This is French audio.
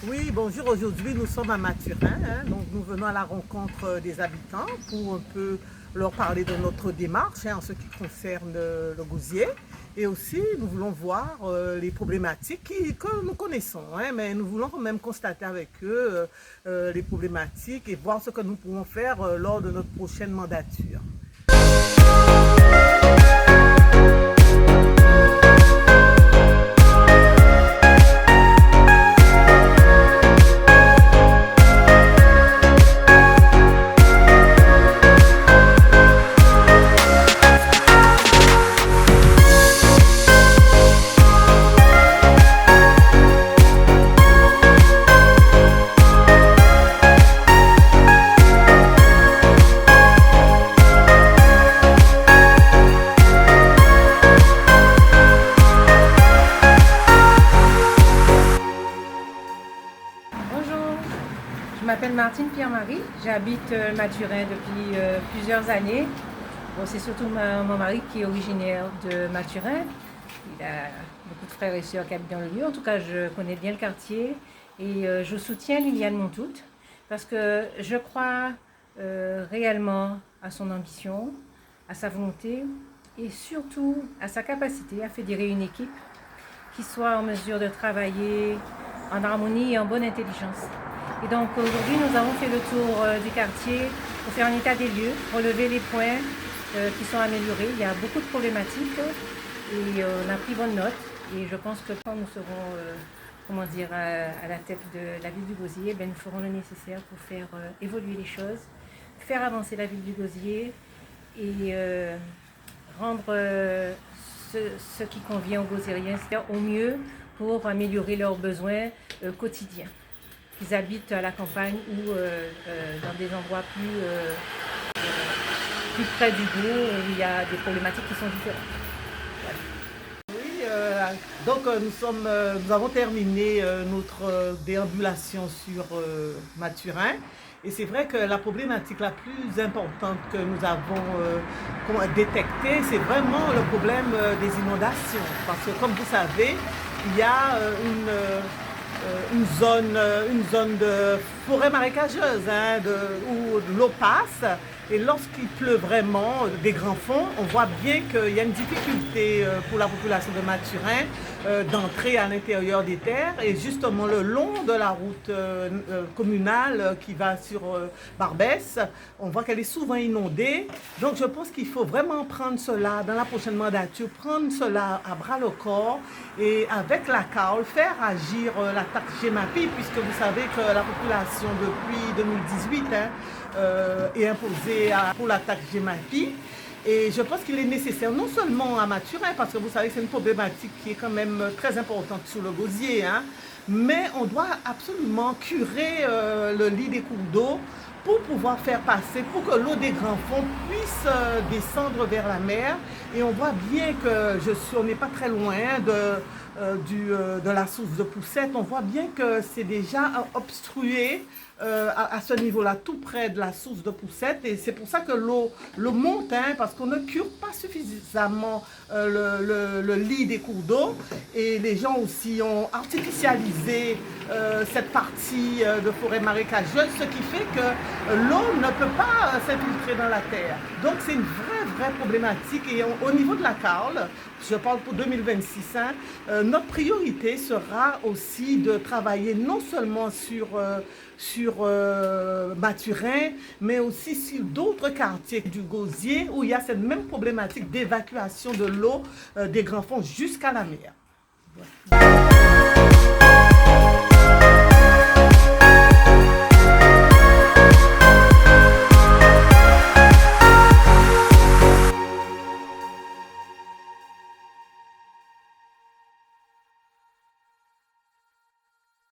Oui, bonjour. Aujourd'hui, nous sommes à Mathurin, donc nous venons à la rencontre des habitants pour un peu leur parler de notre démarche en ce qui concerne le gosier. Et aussi, nous voulons voir les problématiques que nous connaissons, mais nous voulons quand même constater avec eux les problématiques et voir ce que nous pourrons faire lors de notre prochaine mandature. Bonjour, je m'appelle Martine Pierre-Marie, j'habite Mathurin depuis plusieurs années. Bon, c'est surtout mon mari qui est originaire de Mathurin. Il a beaucoup de frères et sœurs qui habitent dans le lieu. En tout cas, je connais bien le quartier et je soutiens Liliane Montout parce que je crois réellement à son ambition, à sa volonté et surtout à sa capacité à fédérer une équipe qui soit en mesure de travailler en harmonie et en bonne intelligence. Et donc aujourd'hui, nous avons fait le tour du quartier pour faire un état des lieux, relever les points qui sont améliorés. Il y a beaucoup de problématiques et on a pris bonne note. Et je pense que quand nous serons à la tête de la ville du Gosier, nous ferons le nécessaire pour faire évoluer les choses, faire avancer la ville du Gosier et rendre ce qui convient aux Gosiériens au mieux pour améliorer leurs besoins quotidiens, qu'ils habitent à la campagne ou dans des endroits plus près du bourg où il y a des problématiques qui sont différentes. Voilà. Oui, donc nous avons terminé notre déambulation sur Mathurin. Et c'est vrai que la problématique la plus importante que nous avons détectée, c'est vraiment le problème des inondations. Parce que comme vous savez, il y a une zone de forêt marécageuse où l'eau passe. Et lorsqu'il pleut vraiment des grands fonds, on voit bien qu'il y a une difficulté pour la population de Mathurin d'entrer à l'intérieur des terres. Et justement, le long de la route communale qui va sur Barbès, on voit qu'elle est souvent inondée. Donc je pense qu'il faut vraiment prendre cela dans la prochaine mandature, prendre cela à bras le corps et avec la CAOL faire agir la taxe Gemapi, puisque vous savez que la population depuis 2018 est imposée pour la taxe Gemapi. Et je pense qu'il est nécessaire, non seulement à Mathurin, parce que vous savez que c'est une problématique qui est quand même très importante sur le gosier, mais on doit absolument curer le lit des cours d'eau pour pouvoir faire passer, pour que l'eau des grands fonds puisse descendre vers la mer. Et on voit bien que on n'est pas très loin de la source de Poussette. On voit bien que c'est déjà obstrué à ce niveau-là, tout près de la source de Poussette. Et c'est pour ça que l'eau monte, parce qu'on ne cure pas suffisamment le lit des cours d'eau. Et les gens aussi ont artificialisé cette partie de forêt marécageuse, ce qui fait que l'eau ne peut pas s'infiltrer dans la terre. Donc c'est une vraie problématique. Et au niveau de la CAOL, je parle pour 2026, notre priorité sera aussi de travailler non seulement sur Mathurin, mais aussi sur d'autres quartiers du Gosier où il y a cette même problématique d'évacuation de l'eau des grands fonds jusqu'à la mer. Voilà.